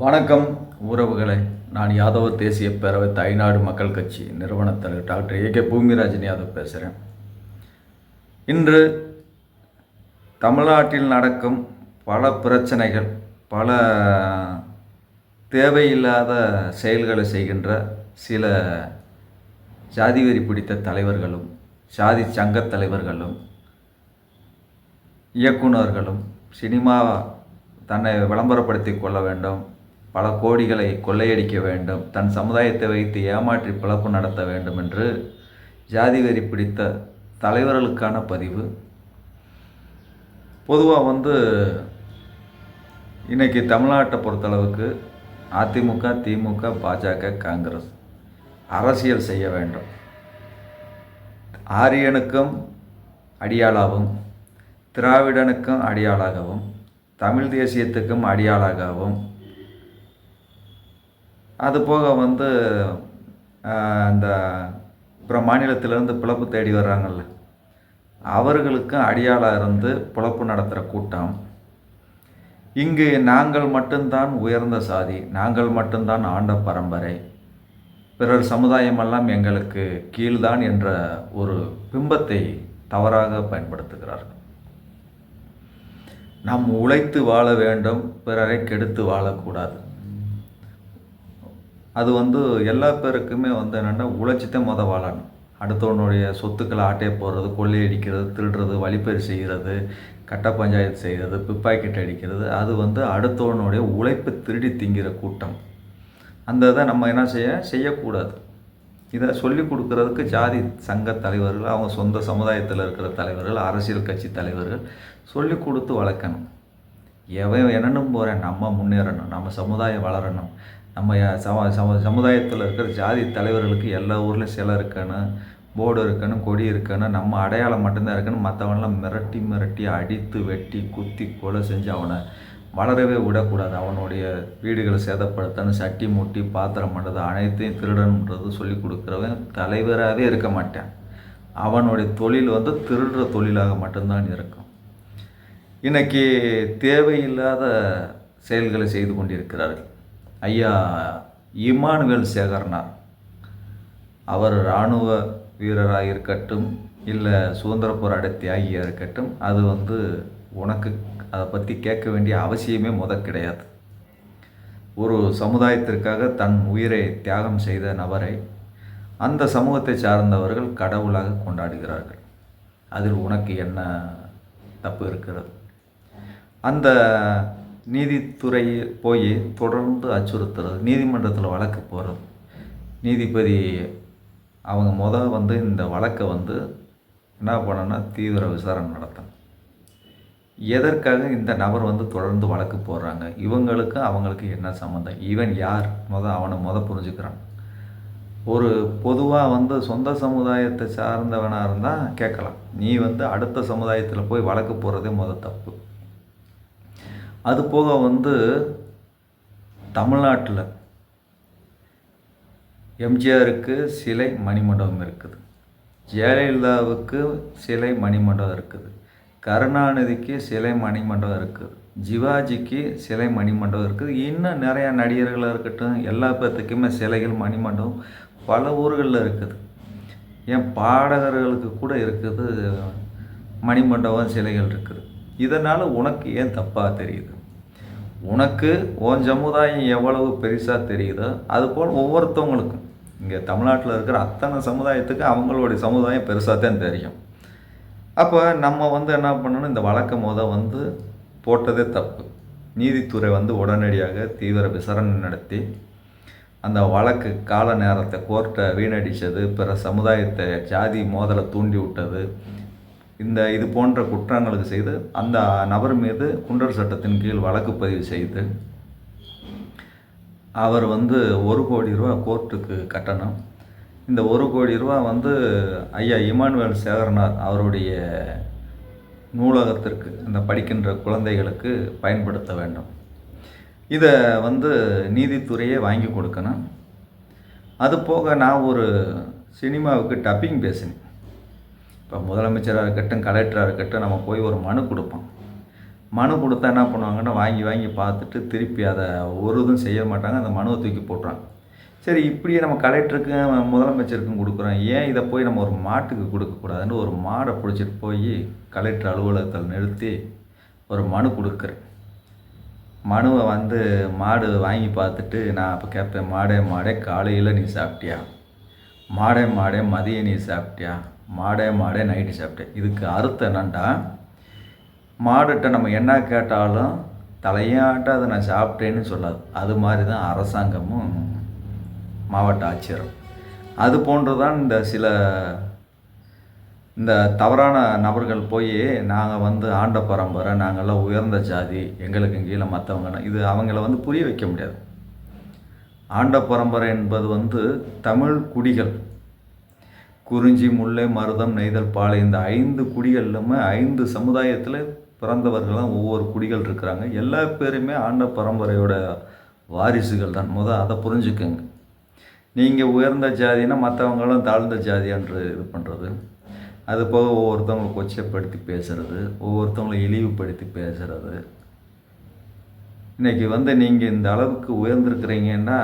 வணக்கம் உறவுகளை. நான் யாதவ தேசிய பேரவை தாய்நாடு மக்கள் கட்சி நிறுவனத் தலைவர் டாக்டர் ஏ.கே. பூமிராஜன் யாதவ் பேசுகிறேன். இன்று தமிழ்நாட்டில் நடக்கும் பல பிரச்சனைகள், பல தேவையில்லாத செயல்களை செய்கின்ற சில ஜாதி வெறி பிடித்த தலைவர்களும், சாதி சங்கத் தலைவர்களும், இயக்குநர்களும் சினிமா தன்னை விளம்பரப்படுத்தி கொள்ள வேண்டும், பல கோடிகளை கொள்ளையடிக்க வேண்டும், தன் சமுதாயத்தை வைத்து ஏமாற்றி பிளப்பு நடத்த வேண்டும் என்று ஜாதி வெறி பிடித்த தலைவர்களுக்கான பதிவு. பொதுவாக இன்றைக்கி தமிழ்நாட்டை பொறுத்தளவுக்கு அதிமுக, திமுக, பாஜக, காங்கிரஸ் அரசியல் செய்ய வேண்டும். ஆரியனுக்கும் அடியாளாகவும், திராவிடனுக்கும் அடியாளாகவும், தமிழ் தேசியத்துக்கும் அடியாளாகவும், அதுபோக இந்த பிற மாநிலத்திலேருந்து பிளப்பு தேடி வர்றாங்கள்ல, அவர்களுக்கும் அடியாளாக இருந்து பிளப்பு நடத்துகிற கூட்டம். இங்கு நாங்கள் மட்டும்தான் உயர்ந்த சாதி, நாங்கள் மட்டும்தான் ஆண்ட பரம்பரை, பிறர் சமுதாயமெல்லாம் எங்களுக்கு கீழ்தான் என்ற ஒரு பிம்பத்தை தவறாக பயன்படுத்துகிறார்கள். நாம் உழைத்து வாழ வேண்டும், பிறரை கெடுத்து வாழக்கூடாது. அது எல்லா பேருக்குமே என்னென்னா உழைச்சித்தான் வாழணும். அடுத்தவனுடைய சொத்துக்களை ஆட்டையை போடுறது, கொள்ளையடிக்கிறது, திருடுறது, வழிப்பறி செய்கிறது, கட்ட பஞ்சாயத்து செய்கிறது, பிப்பாக்கெட் அடிக்கிறது, அது அடுத்தவனுடைய உழைப்பை திருடி திங்கிற கூட்டம். அந்த இதை நம்ம என்ன செய்யக்கூடாது. இதை சொல்லிக் கொடுக்கறதுக்கு ஜாதி சங்க தலைவர்கள், அவங்க சொந்த சமுதாயத்தில் இருக்கிற தலைவர்கள், அரசியல் கட்சி தலைவர்கள் சொல்லி கொடுத்து வளர்க்கணும். எவன் என்னென்னு போகிறேன், நம்ம முன்னேறணும், நம்ம சமுதாயம் வளரணும், நம்ம சமுதாயத்தில் இருக்கிற ஜாதி தலைவர்களுக்கு எல்லா ஊர்லேயும் சிலை இருக்கணும், போர்டு இருக்கணும், கொடி இருக்கணும், நம்ம அடையாளம் மட்டும்தான் இருக்கணும். மற்றவனெலாம் மிரட்டி மிரட்டி அடித்து வெட்டி குத்தி கொலை செஞ்சு அவனை வளரவே விடக்கூடாது. அவனுடைய வீடுகளை சேதப்படுத்தணும், சட்டி மூட்டி பாத்திரம் பண்ணுறது அனைத்தையும் திருடணுன்றது சொல்லி கொடுக்குறவன் தலைவராகவே இருக்க மாட்டான். அவனுடைய தொழில் திருடுற தொழிலாக மட்டும்தான் இருக்கும். இன்றைக்கி தேவையில்லாத செயல்களை செய்து கொண்டிருக்கிறார்கள். ஐயா இமானுவேல் சேகரனார், அவர் இராணுவ வீரராக இருக்கட்டும், இல்லை சுதந்திர போராட்ட தியாகியாக இருக்கட்டும், அது உனக்கு அதை பற்றி கேட்க வேண்டிய அவசியமே கிடையாது. ஒரு சமுதாயத்திற்காக தன் உயிரை தியாகம் செய்த நபரை அந்த சமூகத்தை சார்ந்தவர்கள் கடவுளாக கொண்டாடுகிறார்கள். அதில் உனக்கு என்ன தப்பு இருக்கிறது? அந்த நீதித்துறை போய் தொடர்ந்து அச்சுறுத்துறது, நீதிமன்றத்தில் வழக்கு போகிறது, நீதிபதி அவங்க இந்த வழக்கை என்ன பண்ணணும்னா தீவிர விசாரணை நடத்தணும். எதற்காக இந்த நபர் தொடர்ந்து வழக்கு போடுறாங்க, இவங்களுக்கு அவங்களுக்கு என்ன சம்மந்தம், இவன் யார், அவனை புரிஞ்சுக்கிறான். ஒரு பொதுவாக சொந்த சமுதாயத்தை சார்ந்தவனாக இருந்தால் கேட்கலாம். நீ அடுத்த சமுதாயத்தில் போய் வழக்கு போடுறதே தப்பு. அது போக தமிழ்நாட்டில் எம்ஜிஆருக்கு சிலை மணிமண்டபம் இருக்குது, ஜெயலலிதாவுக்கு சிலை மணிமண்டபம் இருக்குது, கருணாநிதிக்கு சிலை மணிமண்டபம் இருக்குது, சிவாஜிக்கு சிலை மணிமண்டபம் இருக்குது, இன்னும் நிறையா நடிகர்களாக இருக்கட்டும், எல்லா பேர்த்துக்குமே சிலைகள் மணிமண்டபம் பல ஊர்களில் இருக்குது. ஏன் பாடகர்களுக்கு கூட இருக்குது மணிமண்டபம், சிலைகள் இருக்குது. இதனால் உனக்கு ஏன் தப்பாக தெரியுது? உனக்கு உன் சமுதாயம் எவ்வளவு பெருசாக தெரியுதோ அதுபோல் ஒவ்வொருத்தவங்களுக்கும் இங்கே தமிழ்நாட்டில் இருக்கிற அத்தனை சமுதாயத்துக்கு அவங்களுடைய சமுதாயம் பெருசாக தான் தெரியும். அப்போ நம்ம என்ன பண்ணணும், இந்த வழக்கை போட்டதே தப்பு. நீதித்துறை உடனடியாக தீவிர விசாரணை நடத்தி அந்த வழக்கு கால நேரத்தை கோர்ட்டை வீணடித்தது, பிற சமுதாயத்தை ஜாதி மோதலை தூண்டி விட்டது, இது போன்ற குற்றங்களுக்கு செய்து அந்த நபர் மீது குண்டர் சட்டத்தின் கீழ் வழக்கு பதிவு செய்து அவர் 1 கோடி ரூபா கோர்ட்டுக்கு கட்டணும். இந்த 1 கோடி ரூபா ஐயா இமானுவேல் சேகரனார் அவருடைய நூலகத்திற்கு அந்த படிக்கின்ற குழந்தைகளுக்கு பயன்படுத்த வேண்டும். இதை நீதித்துறையே வாங்கி கொடுக்கணும். அது போக நான் ஒரு சினிமாவுக்கு டப்பிங் பேசினேன். இப்போ முதலமைச்சராக இருக்கட்டும், கலெக்டராக இருக்கட்டும், நம்ம போய் ஒரு மனு கொடுப்போம். மனு கொடுத்தா என்ன பண்ணுவாங்கன்னா வாங்கி வாங்கி பார்த்துட்டு திருப்பி அதை ஒரு இதுவும் செய்ய மாட்டாங்க, அந்த மனுவை தூக்கி போட்டுறாங்க. சரி இப்படியே நம்ம கலெக்டருக்கும் முதலமைச்சருக்கும் கொடுக்குறோம், ஏன் இதை போய் நம்ம ஒரு மாட்டுக்கு கொடுக்கக்கூடாதுன்னு ஒரு மாடை பிடிச்சிட்டு போய் கலெக்டர் அலுவலகத்தில் நிறுத்தி ஒரு மனு கொடுக்குறேன். மனுவை மாடு வாங்கி பார்த்துட்டு நான் அப்போ கேட்பேன், மாடே காலையில் நீ சாப்பிட்டியா, மாடே மதியம் நீ சாப்பிட்டியா, மாடே நைட்டு சாப்பிட்டியா. இதுக்கு அர்த்தம் என்னண்டா, மாடுகிட்ட நம்ம என்ன கேட்டாலும் தலையாட்ட அதை நான் சாப்பிட்டேன்னு சொல்லாது. அது மாதிரி தான் அரசாங்கமும் மாவட்ட ஆட்சியரும். அது போன்று தான் இந்த தவறான நபர்கள் போய் நாங்கள் ஆண்ட பரம்பரை, நாங்கள்லாம் உயர்ந்த ஜாதி, எங்களுக்கு கீழே மற்றவங்கன்னா இது அவங்கள புரிய வைக்க முடியாது. ஆண்ட பரம்பரை என்பது தமிழ் குடிகள், குறிஞ்சி, முல்லை, மருதம், நெய்தல், பாலை, இந்த 5 குடிகள்லுமே 5 சமுதாயத்தில் பிறந்தவர்கள்லாம் ஒவ்வொரு குடிகள் இருக்கிறாங்க. எல்லா பேருமே ஆண்ட பரம்பரையோட வாரிசுகள் தான். அதை புரிஞ்சுக்கோங்க. நீங்கள் உயர்ந்த ஜாதினா மற்றவங்களும் தாழ்ந்த ஜாதியான்று இது பண்ணுறது, அது போக ஒவ்வொருத்தவங்களை கொச்சைப்படுத்தி பேசுகிறது, ஒவ்வொருத்தவங்களை இழிவுபடுத்தி பேசுகிறது. இன்றைக்கி நீங்கள் இந்த அளவுக்கு உயர்ந்திருக்கிறீங்கன்னா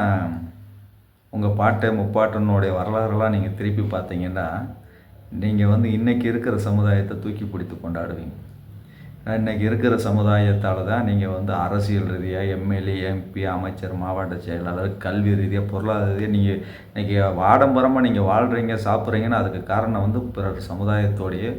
உங்கள் பாட்டை முப்பாட்டனுடைய வரலாறுலாம் நீங்கள் திருப்பி பார்த்தீங்கன்னா நீங்கள் இன்றைக்கி இருக்கிற சமுதாயத்தை தூக்கி பிடித்து கொண்டாடுவீங்க. இன்றைக்கி இருக்கிற சமுதாயத்தால் தான் நீங்கள் அரசியல் ரீதியாக எம்எல்ஏ, எம்பி, அமைச்சர், மாவட்ட செயலாளர், கல்வி ரீதியாக, பொருளாதார ரீதியாக நீங்கள் இன்றைக்கி ஆடம்பரமாக நீங்கள் வாழ்கிறீங்க, சாப்பிட்றீங்கன்னா அதுக்கு காரணம் பிறர் சமுதாயத்தோடைய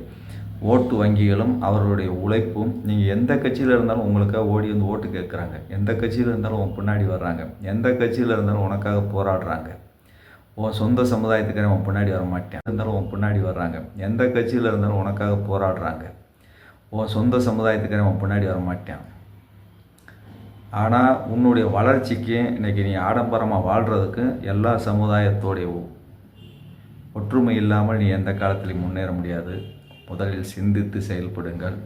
ஓட்டு வங்கிகளும் அவர்களுடைய உழைப்பும். நீங்கள் எந்த கட்சியில் இருந்தாலும் உங்களுக்காக ஓடி ஓட்டு கேட்குறாங்க, எந்த கட்சியில் இருந்தாலும் உன் பின்னாடி வர்றாங்க, எந்த கட்சியில் இருந்தாலும் உனக்காக போராடுறாங்க. உன் சொந்த சமுதாயத்துக்காக உன் பின்னாடி வர மாட்டேன் இருந்தாலும் உன் பின்னாடி வர்றாங்க, எந்த கட்சியில் இருந்தாலும் உனக்காக போராடுறாங்க. உன் சொந்த சமுதாயத்துக்காக உன் பின்னாடி வர மாட்டேன். ஆனால் உன்னுடைய வளர்ச்சிக்கு இன்றைக்கி நீ ஆடம்பரமாக வாழ்கிறதுக்கு எல்லா சமுதாயத்தோடைய ஒற்றுமை இல்லாமல் நீ எந்த காலத்திலையும் முன்னேற முடியாது. முதலில் சிந்தித்து செயல்படுங்கள்.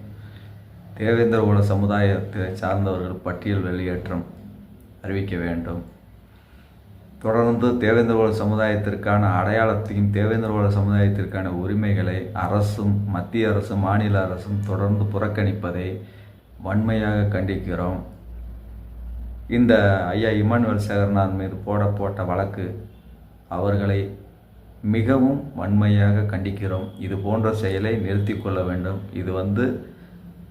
தேவேந்திர குல சமுதாயத்தை சார்ந்தவர்கள் பட்டியல் வெளியேற்றம் அறிவிக்க வேண்டும். தொடர்ந்து தேவேந்திர குல சமுதாயத்திற்கான அடையாளத்தையும் தேவேந்திர குல சமுதாயத்திற்கான உரிமைகளை அரசும் மத்திய அரசும் மாநில அரசும் தொடர்ந்து புறக்கணிப்பதை வன்மையாக கண்டிக்கிறோம். இந்த ஐயா இமானுவேல் சேகர்நாத் மீது போட்ட வழக்கு அவர்களை மிகவும் வன்மையாக கண்டிக்கிறோம். இது போன்ற செயலை நிறுத்தி கொள்ள வேண்டும். இது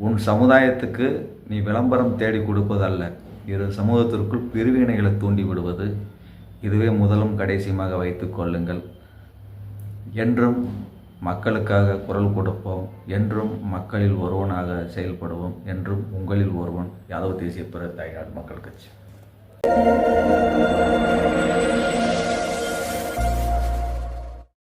உன் சமுதாயத்துக்கு நீ விளம்பரம் தேடி கொடுப்பதல்ல, இரு சமூகத்திற்குள் பிரிவினைகளை தூண்டி விடுவது. இதுவே முதலும் கடைசியுமாக வைத்து கொள்ளுங்கள். என்றும் மக்களுக்காக குரல் கொடுப்போம், என்றும் மக்களில் ஒருவனாக செயல்படுவோம், என்றும் உங்களில் ஒருவன் யாதவ தேசிய பிற தாய்நாடு மக்கள் கட்சி.